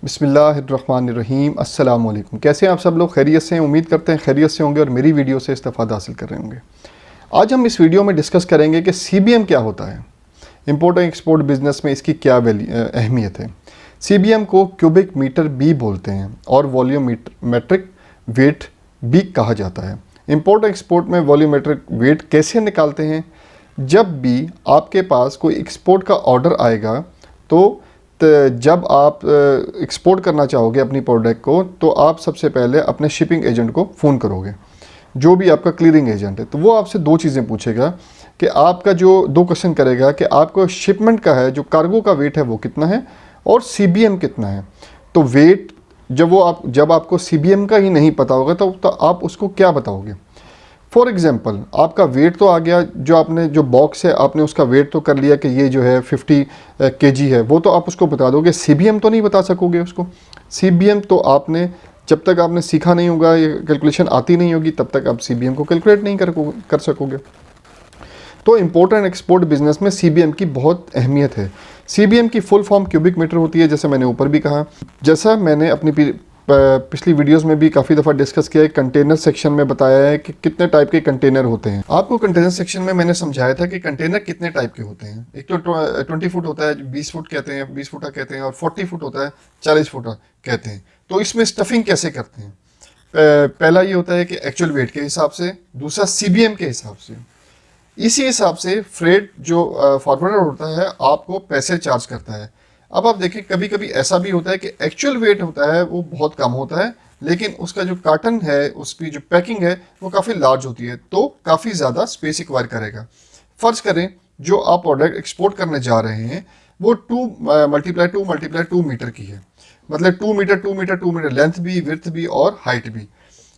बिस्मिल्लाहिर्रहमानिर्रहीम। अस्सलाम वालेकुम। कैसे हैं आप सब लोग? खैरियत से हैं? उम्मीद करते हैं खैरियत से होंगे और मेरी वीडियो से इस्तेफादा हासिल कर रहे होंगे। आज हम इस वीडियो में डिस्कस करेंगे कि CBM क्या होता है, इंपोर्ट और एक्सपोर्ट बिजनेस में इसकी क्या अहमियत है। CBM को क्यूबिक मीटर बी बोलते हैं और वॉल्यूमेट्रिक वेट भी कहा जाता है। इंपोर्ट और एक्सपोर्ट में वॉल्यूमेट्रिक वेट कैसे निकालते हैं? जब भी आपके पास कोई एक्सपोर्ट का ऑर्डर आएगा तो जब आप एक्सपोर्ट करना चाहोगे अपनी प्रोडक्ट को, तो आप सबसे पहले अपने शिपिंग एजेंट को फ़ोन करोगे, जो भी आपका क्लियरिंग एजेंट है। तो वो आपसे दो चीज़ें पूछेगा कि आपका जो दो क्वेश्चन करेगा कि आपको शिपमेंट का है, जो कार्गो का वेट है वो कितना है और CBM कितना है। तो वेट जब आपको CBM का ही नहीं पता होगा तो आप उसको क्या बताओगे? फॉर एग्ज़ाम्पल, आपका वेट तो आ गया, जो बॉक्स है आपने उसका वेट तो कर लिया कि ये जो है 50 kg है, वो तो आप उसको बता दोगे। CBM तो नहीं बता सकोगे उसको। CBM तो आपने जब तक आपने सीखा नहीं होगा, ये कैलकुलेशन आती नहीं होगी, तब तक आप CBM को कैलकुलेट नहीं कर सकोगे। तो इंपोर्ट एंड एक्सपोर्ट बिजनेस में CBM की बहुत अहमियत है। CBM की फुल फॉर्म क्यूबिक मीटर होती है, जैसे मैंने ऊपर भी कहा। जैसा मैंने अपनी पिछली वीडियोस में भी काफ़ी दफ़ा डिस्कस किया है, कंटेनर सेक्शन में बताया है कि कितने टाइप के कंटेनर होते हैं। आपको कंटेनर सेक्शन में मैंने समझाया था कि कंटेनर कितने टाइप के होते हैं। एक तो 20 फुट होता है, 20 फुट कहते हैं, 20 फुटा कहते हैं, और 40 फुट होता है, 40 फुटा कहते हैं। तो इसमें स्टफिंग कैसे करते हैं? पहला ये होता है कि एक्चुअल वेट के हिसाब से, दूसरा CBM के हिसाब से। इसी हिसाब से फ्रेट जो फॉरवर्डर होता है आपको पैसे चार्ज करता है। अब आप देखें, कभी कभी ऐसा भी होता है कि एक्चुअल वेट होता है वो बहुत कम होता है, लेकिन उसका जो कार्टन है, उसकी जो पैकिंग है वो काफ़ी लार्ज होती है, तो काफ़ी ज़्यादा स्पेस रिक्वायर करेगा। फ़र्ज़ करें जो आप प्रोडक्ट एक्सपोर्ट करने जा रहे हैं वो 2 × 2 मीटर की है, मतलब 2 मीटर लेंथ भी, विड्थ भी और हाइट भी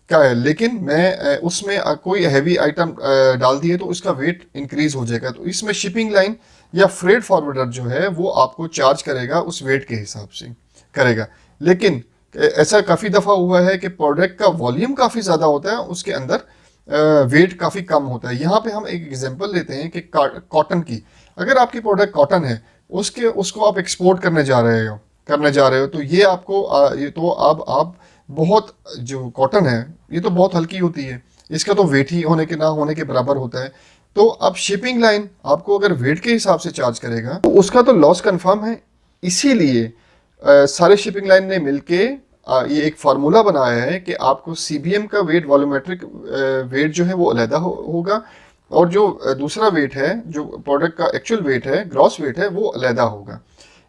का है। लेकिन मैं उसमें कोई हैवी आइटम डाल दिए तो उसका वेट इंक्रीज हो जाएगा। तो इसमें शिपिंग लाइन या फ्रेट फॉरवर्डर जो है वो आपको चार्ज करेगा उस वेट के हिसाब से करेगा। लेकिन ऐसा काफ़ी दफ़ा हुआ है कि प्रोडक्ट का वॉल्यूम काफ़ी ज़्यादा होता है, उसके अंदर वेट काफ़ी कम होता है। यहाँ पे हम एक एग्जांपल लेते हैं कि कॉटन की। अगर आपकी प्रोडक्ट कॉटन है, उसको आप एक्सपोर्ट करने जा रहे हो तो ये आपको ये तो अब आप बहुत, जो कॉटन है ये तो बहुत हल्की होती है, इसका तो वेट ही होने के ना होने के बराबर होता है। तो अब शिपिंग लाइन आपको अगर वेट के हिसाब से चार्ज करेगा तो उसका तो लॉस कंफर्म है। इसीलिए सारे शिपिंग लाइन ने मिलके ये एक फार्मूला बनाया है कि आपको CBM का वेट, वॉल्यूमेट्रिक वेट जो है वो अलहदा होगा, और जो दूसरा वेट है, जो प्रोडक्ट का एक्चुअल वेट है, ग्रॉस वेट है, वो अलहदा होगा।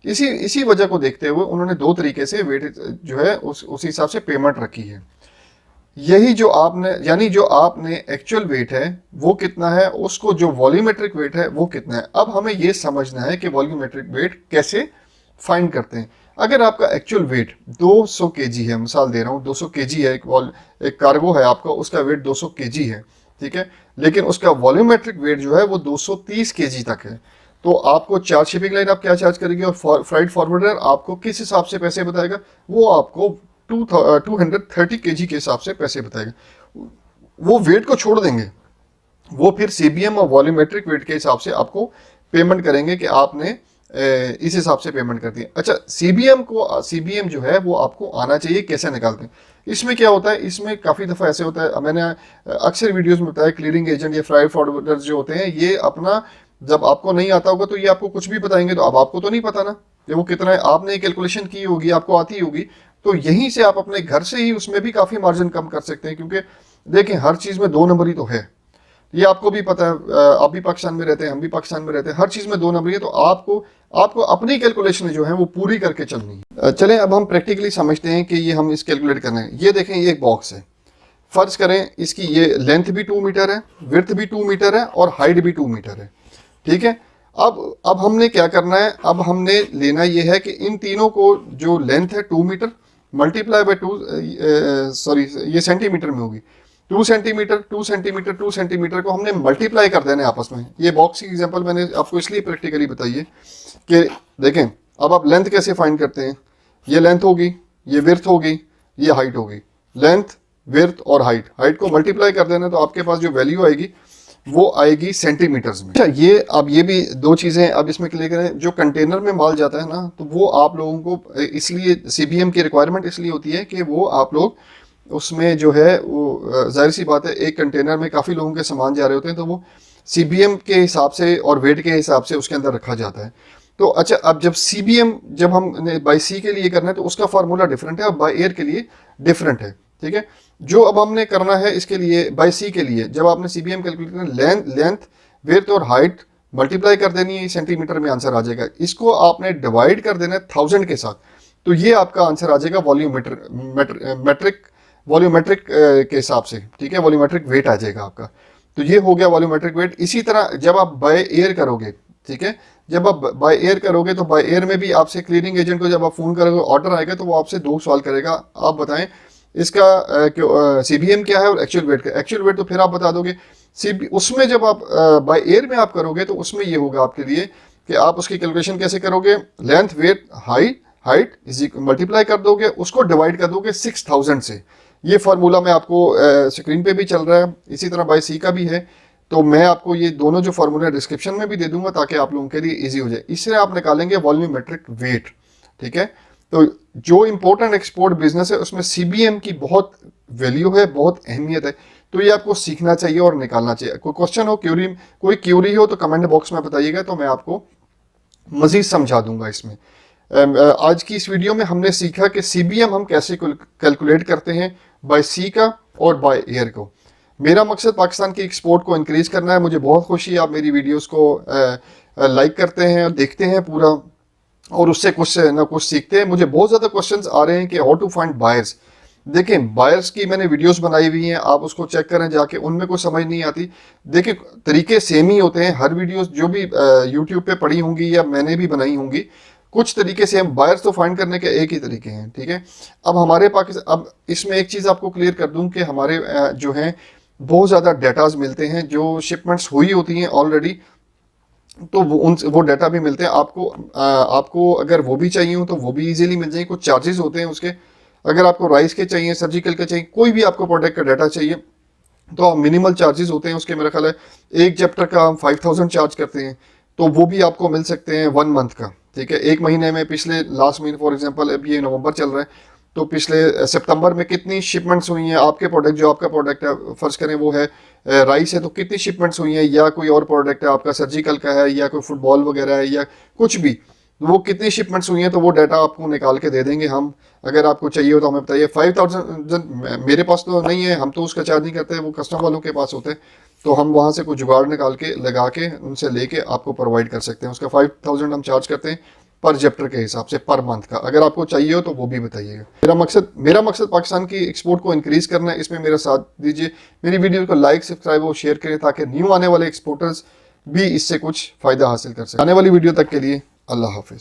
इसी वजह को देखते हुए उन्होंने दो तरीके से वेट जो है उस हिसाब से पेमेंट रखी है। यही जो आपने एक्चुअल वेट है वो कितना है, उसको जो वॉल्यूमेट्रिक वेट है वो कितना है। अब हमें ये समझना है कि वॉल्यूमेट्रिक वेट कैसे फाइंड करते हैं। अगर आपका एक्चुअल वेट 200 kg है, मिसाल दे रहा हूँ, 200 kg है, एक कार्गो है आपका, उसका वेट 200 kg है, ठीक है, लेकिन उसका वॉल्यूमेट्रिक वेट जो है वो 230 kg तक है। तो आपको चार्ज, शिपिंग लाइन आप क्या चार्ज करेगी और फ्राइट फॉरवर्डर आपको किस हिसाब से पैसे बताएगा? वो आपको 230 kg के हिसाब से पैसे बताएगा। वो वेट को छोड़ देंगे, वो फिर CBM और वॉल्यूमेट्रिक वेट के हिसाब से आपको पेमेंट करेंगे कि आपने इस हिसाब से पेमेंट कर दी। अच्छा, CBM जो है वो आपको आना चाहिए, कैसे निकालते हैं? इसमें क्या होता है, इसमें काफ़ी दफ़ा ऐसे होता है, मैंने अक्सर वीडियोस में बताया, क्लियरिंग एजेंट या फ्राइट फॉरवर्डर जो होते हैं, ये अपना, जब आपको नहीं आता होगा तो ये आपको कुछ भी बताएंगे, तो अब आपको तो नहीं पता ना कि वो कितना है, आपने कैलकुलेशन की होगी, आपको आती होगी, तो यहीं से आप अपने घर से ही उसमें भी काफ़ी मार्जिन कम कर सकते हैं। क्योंकि देखें, हर चीज़ में 2 नंबर ही तो है, ये आपको भी पता है। आप भी पाकिस्तान में रहते हैं, हम भी पाकिस्तान में रहते हैं, हर चीज़ में 2 नंबर ही है। तो आपको अपनी कैलकुलेशन जो है वो पूरी करके चलनी है। चलें अब हम प्रैक्टिकली समझते हैं कि ये हम इस कैलकुलेट करना है। ये देखें, ये एक बॉक्स है। फ़र्ज़ करें इसकी ये लेंथ भी 2 मीटर है, विड्थ भी 2 मीटर है और हाइट भी 2 मीटर है, ठीक है। अब हमने क्या करना है, अब हमने लेना ये है कि इन तीनों को, जो लेंथ है 2 मीटर मल्टीप्लाई बाई 2, सॉरी ये सेंटीमीटर में होगी, 2 सेंटीमीटर 2 सेंटीमीटर 2 सेंटीमीटर को हमने मल्टीप्लाई कर देना है आपस में। ये बॉक्स की एग्जांपल मैंने आपको इसलिए प्रैक्टिकली बताई है कि देखें, अब आप लेंथ कैसे फाइंड करते हैं। ये लेंथ होगी, ये विड्थ होगी, ये हाइट होगी। लेंथ, विड्थ और हाइट को मल्टीप्लाई कर देना, तो आपके पास जो वैल्यू आएगी वो आएगी सेंटीमीटर्स में। अच्छा, ये अब ये भी दो चीज़ें अब इसमें क्लियर करें। जो कंटेनर में माल जाता है ना, तो वो आप लोगों को इसलिए सीबीएम की रिक्वायरमेंट इसलिए होती है कि वो आप लोग उसमें जो है वो जाहिर सी बात है, एक कंटेनर में काफ़ी लोगों के सामान जा रहे होते हैं, तो वो सीबीएम के हिसाब से और वेट के हिसाब से उसके अंदर रखा जाता है। तो अच्छा, अब जब सीबीएम जब हम बाई सी के लिए करना है तो उसका फार्मूला डिफरेंट है और बाई एयर के लिए डिफरेंट है। ठीक है, जो अब हमने करना है इसके लिए बाई सी के लिए, जब आपने सीबीएम कैलकुलेट करना, लेंथ विड्थ और हाइट मल्टीप्लाई कर देनी है, सेंटीमीटर में आंसर आ जाएगा। इसको आपने डिवाइड कर देना है 1000 के साथ, तो ये आपका आंसर आ जाएगा वॉल्यूमेट्रिक के हिसाब से। ठीक है, वॉल्यूमेट्रिक वेट आ जाएगा आपका। तो ये हो गया वॉल्यूमेट्रिक वेट। इसी तरह जब आप बाय एयर करोगे, ठीक है, जब आप बाय एयर करोगे तो बाय एयर में भी आपसे क्लियरिंग एजेंट को जब आप फोन करोगे, ऑर्डर आएगा तो वो आपसे दो सवाल करेगा, आप बताएं इसका सीबीएम क्या है और एक्चुअल वेट का। एक्चुअल वेट तो फिर आप बता दोगे। उसमें जब आप बाय एयर में आप करोगे तो उसमें ये होगा आपके लिए कि आप उसकी कैलकुलेशन कैसे करोगे, length weight height is multiply कर दोगे, उसको डिवाइड कर दोगे 6000 से। ये फार्मूला मैं आपको स्क्रीन पे भी चल रहा है, इसी तरह बाई सी का भी है। तो मैं आपको ये दोनों जो फार्मूला डिस्क्रिप्शन में भी दे दूंगा ताकि आप लोगों के लिए इजी हो जाए। इससे आप निकालेंगे वॉल्यूमेट्रिक वेट। ठीक है, तो जो इंपॉर्टेंट एक्सपोर्ट बिजनेस है उसमें सीबीएम की बहुत वैल्यू है, बहुत अहमियत है। तो ये आपको सीखना चाहिए और निकालना चाहिए। कोई क्वेश्चन हो, कोई क्यूरी हो तो कमेंट बॉक्स में बताइएगा, तो मैं आपको मजीद समझा दूंगा इसमें। आज की इस वीडियो में हमने सीखा कि सीबीएम हम कैसे कैलकुलेट करते हैं, बाय सी का और बाय एयर को। मेरा मकसद पाकिस्तान की एक्सपोर्ट को इंक्रीज करना है। मुझे बहुत खुशी है आप मेरी वीडियोस को लाइक करते हैं और देखते हैं पूरा, और उससे कुछ ना कुछ सीखते हैं। मुझे बहुत ज़्यादा क्वेश्चंस आ रहे हैं कि हाउ टू फाइंड बायर्स। देखें, बायर्स की मैंने वीडियोस बनाई हुई हैं, आप उसको चेक करें जाके, उनमें कोई समझ नहीं आती। देखिए, तरीके सेम ही होते हैं। हर वीडियोस जो भी यूट्यूब पे पड़ी होंगी या मैंने भी बनाई होंगी, कुछ तरीके से हम बायर्स तो फाइंड करने के एक ही तरीके हैं। ठीक है, अब हमारे पाकिस्तान, अब इसमें एक चीज़ आपको क्लियर कर दूं कि हमारे जो हैं बहुत ज़्यादा डेटाज मिलते हैं, जो शिपमेंट्स हुई होती हैं ऑलरेडी, तो वो डाटा भी मिलते हैं आपको। आपको अगर वो भी चाहिए हो तो वो भी इजीली मिल जाएंगे। कुछ चार्जेस होते हैं उसके। अगर आपको राइस के चाहिए, सर्जिकल के चाहिए, कोई भी आपको प्रोडक्ट का डाटा चाहिए तो मिनिमल चार्जेस होते हैं उसके। मेरा ख्याल है एक चैप्टर का हम 5000 चार्ज करते हैं, तो वो भी आपको मिल सकते हैं 1 मंथ का। ठीक है, एक महीने में पिछले लास्ट महीने फॉर एग्जांपल, अब ये नवंबर चल रहा है, तो पिछले सितंबर में कितनी शिपमेंट्स हुई हैं आपके प्रोडक्ट, जो आपका प्रोडक्ट है, फर्ज करें वो है राइस है, तो कितनी शिपमेंट्स हुई हैं, या कोई और प्रोडक्ट है आपका सर्जिकल का है, या कोई फुटबॉल वगैरह है, या कुछ भी, वो कितनी शिपमेंट्स हुई हैं, तो वो डाटा आपको निकाल के दे देंगे हम। अगर आपको चाहिए हो तो हमें बताइए। 5000 मेरे पास तो नहीं है, हम तो उसका चार्ज नहीं करते, वो कस्टमर वालों के पास होते हैं, तो हम वहाँ से कुछ जुगाड़ निकाल के लगा के उनसे लेके आपको प्रोवाइड कर सकते हैं। उसका 5000 हम चार्ज करते हैं पर चैप्टर के हिसाब से, पर मंथ का। अगर आपको चाहिए हो तो वो भी बताइएगा। मेरा मकसद पाकिस्तान की एक्सपोर्ट को इंक्रीज करना है। इसमें मेरा साथ दीजिए, मेरी वीडियो को लाइक, सब्सक्राइब और शेयर करें ताकि न्यू आने वाले एक्सपोर्टर्स भी इससे कुछ फ़ायदा हासिल कर सकें। आने वाली वीडियो तक के लिए अल्लाह हाफिज़।